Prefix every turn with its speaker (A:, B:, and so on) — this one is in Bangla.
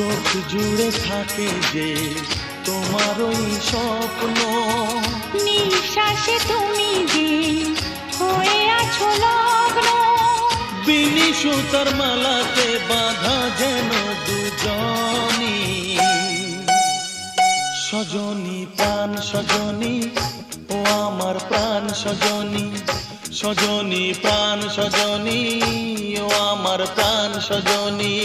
A: চোখ জুড়ে থাকে যে তোমার ওই স্বপ্ন,
B: নিঃশ্বাসে তুমি যে হয়ে আছো লগ্ন।
A: বিনি সুতার মালাতে বাঁধা যেন দুজনি, সজনী প্রাণ সজনী ও আমার প্রাণ সজনী, সজনী প্রাণ সজনী ও আমার প্রাণ সজনী।